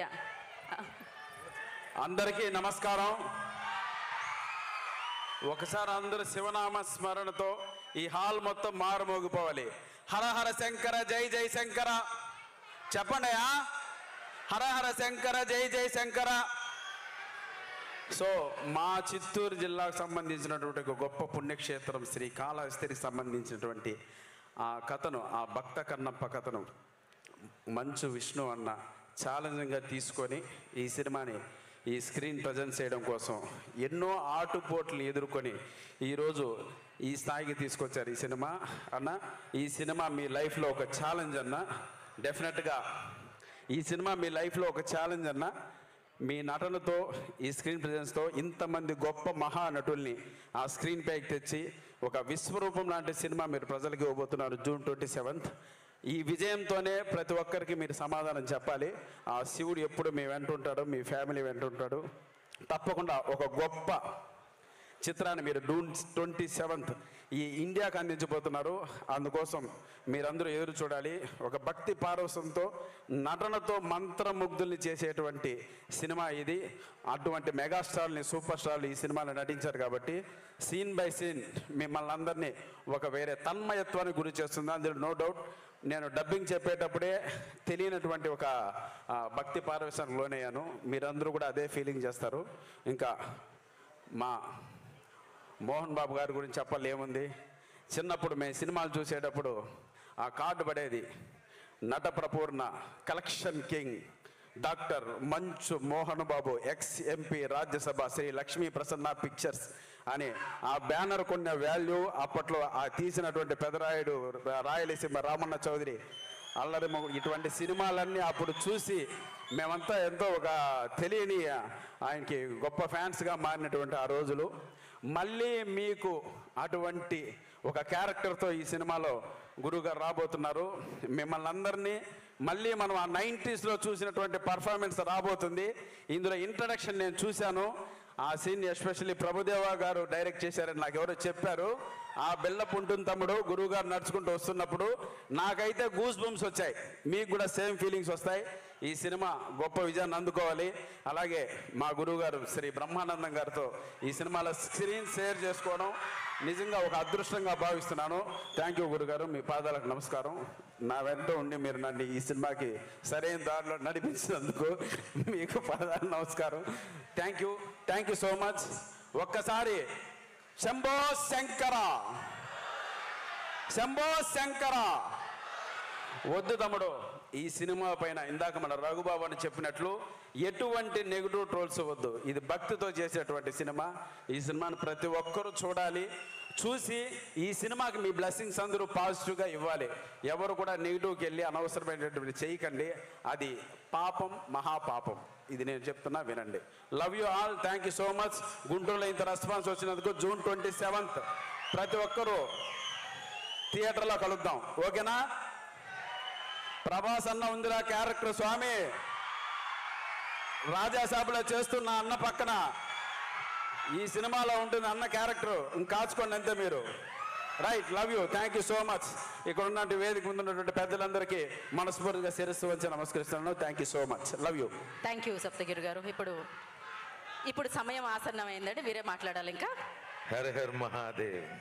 Yeah, అందరికీ నమస్కారం. ఒకసారి అందరూ శివనామ స్మరణతో ఈ హాల్ మొత్తం మారుమోగిపోవాలి. హర హర శంకర జై జై శంకర చెప్పండి. హర హర శంకర జై జై శంకర. సో మా చిత్తూరు జిల్లాకు సంబంధించినటువంటి ఒక గొప్ప పుణ్యక్షేత్రం శ్రీకాళహస్తికి సంబంధించినటువంటి ఆ కథను, ఆ భక్త కన్నప్ప కథను మంచు విష్ణు అన్న ఛాలెంజింగ్గా తీసుకొని ఈ సినిమాని ఈ స్క్రీన్ ప్రజెంట్ చేయడం కోసం ఎన్నో ఆటుపోట్లను ఎదుర్కొని ఈరోజు ఈ స్థాయికి తీసుకొచ్చారు ఈ సినిమా. అన్న, ఈ సినిమా మీ లైఫ్లో ఒక ఛాలెంజ్ అన్న. డెఫినెట్గా ఈ సినిమా మీ లైఫ్లో ఒక ఛాలెంజ్ అన్న. మీ నటనతో, ఈ స్క్రీన్ ప్రజెన్స్తో ఇంతమంది గొప్ప మహానటుల్ని ఆ స్క్రీన్ పైకి తెచ్చి ఒక విశ్వరూపం లాంటి సినిమా మీరు ప్రజలకు ఇవ్వబోతున్నారు జూన్ 27th. ఈ విజయంతోనే ప్రతి ఒక్కరికి మీరు సమాధానం చెప్పాలి. ఆ శివుడు ఎప్పుడు మీ వెంట ఉంటాడు, మీ ఫ్యామిలీ వెంట ఉంటాడు. తప్పకుండా ఒక గొప్ప చిత్రాన్ని మీరు జూన్ 27th ఈ ఇండియాకి అందించబోతున్నారు. అందుకోసం మీరందరూ ఎదురు చూడాలి. ఒక భక్తి పారవశంతో, నటనతో మంత్రముగ్ధుల్ని చేసేటువంటి సినిమా ఇది. అటువంటి మెగాస్టార్ని, సూపర్ స్టార్లు ఈ సినిమాలో నటించారు కాబట్టి సీన్ బై సీన్ మిమ్మల్ని అందరినీ ఒక వేరే తన్మయత్వానికి గురి చేస్తుంది. అందులో నో డౌట్. నేను డబ్బింగ్ చెప్పేటప్పుడే తెలియనటువంటి ఒక భక్తి పారవశానికి లోనయ్యాను. మీరందరూ కూడా అదే ఫీలింగ్ చేస్తారు. ఇంకా మా మోహన్ బాబు గారి గురించి చెప్పాలి ఏముంది. చిన్నప్పుడు మేము సినిమాలు చూసేటప్పుడు ఆ కార్డు పడేది, నట ప్రపూర్ణ collection king doctor Manchu Mohan Babu ex MP Rajya Sabha Sri Lakshmi Prasanna pictures అని ఆ బ్యానర్ కొన్న వాల్యూ అప్పట్లో ఆ తీసినటువంటి పెదరాయుడు, రాయలసీమ రామన్న చౌదరి, అల్లరి ఇటువంటి సినిమాలన్నీ అప్పుడు చూసి మేమంతా ఎంతో ఒక తెలియని ఆయనకి గొప్ప ఫ్యాన్స్గా మారినటువంటి ఆ రోజులు. మళ్ళీ మీకు అటువంటి ఒక క్యారెక్టర్తో ఈ సినిమాలో గురువుగారు రాబోతున్నారు. మిమ్మల్ని అందరినీ మళ్ళీ మనం ఆ 90sలో చూసినటువంటి పర్ఫార్మెన్స్ రాబోతుంది. ఇందులో ఇంట్రడక్షన్ నేను చూశాను. ఆ సీన్ ఎస్పెషల్లీ ప్రభుదేవా గారు డైరెక్ట్ చేశారని నాకు ఎవరో చెప్పారు. ఆ బెల్లపు ఉంటుంది తమ్ముడు గురువుగారు నడుచుకుంటూ వస్తున్నప్పుడు నాకైతే గూస్ బంప్స్ వచ్చాయి. మీకు కూడా సేమ్ ఫీలింగ్స్ వస్తాయి. ఈ సినిమా గొప్ప విజయాన్ని అందుకోవాలి. అలాగే మా గురువుగారు శ్రీ బ్రహ్మానందం గారితో ఈ సినిమాలో స్క్రీన్ షేర్ చేసుకోవడం నిజంగా ఒక అదృష్టంగా భావిస్తున్నాను. థ్యాంక్ యూ గురుగారు, మీ పాదాలకు నమస్కారం. నా వెంట ఉండి మీరు నన్ను ఈ సినిమాకి సరైన దారిలో నడిపించినందుకు మీకు పాదాలకు నమస్కారం. Thank you so much. ఒక్కసారి శంభో శంకర, శంభో శంకర. వద్దు తమ్ముడు, ఈ సినిమా పైన ఇందాక మన రఘుబాబు అని చెప్పినట్లు ఎటువంటి నెగిటివ్ ట్రోల్స్ వద్దు. ఇది భక్తితో చేసేటువంటి సినిమా. ఈ సినిమాని ప్రతి ఒక్కరూ చూడాలి. చూసి ఈ సినిమాకి మీ బ్లెస్సింగ్స్ అందరూ పాజిటివ్గా ఇవ్వాలి. ఎవరు కూడా నెగిటివ్కి వెళ్ళి అనవసరమైనటువంటి చేయకండి. అది పాపం, మహాపాపం. ఇది నేను చెప్తున్నా, వినండి. Love you all. Thank you so much. గుంటూరులో ఇంత రెస్పాన్స్ వచ్చినందుకు జూన్ 27th ప్రతి ఒక్కరూ థియేటర్లో కలుద్దాం. ఓకేనా? ప్రభాస్ అన్న ఉందిరా క్యారెక్టర్ స్వామి, రాజాసాబులో చేస్తున్న అన్న పక్కన ఈ సినిమాలో ఉంటుంది అన్న క్యారెక్టర్. కాచుకోండి అంతే మీరు. Right. Love you. Thank you so much. ఇక్కడ ఉన్నటువంటి వేదిక ముందున్నటువంటి పెద్దలందరికీ మనస్ఫూర్తిగా శిరస్సు వచ్చి నమస్కరిస్తున్నాను. Thank you so much. Love you. Thank you Saptagiri గారు. ఇప్పుడు సమయం ఆసన్నమైందండి, మీరే మాట్లాడాలి ఇంకా. హర హర్ మహాదేవ్.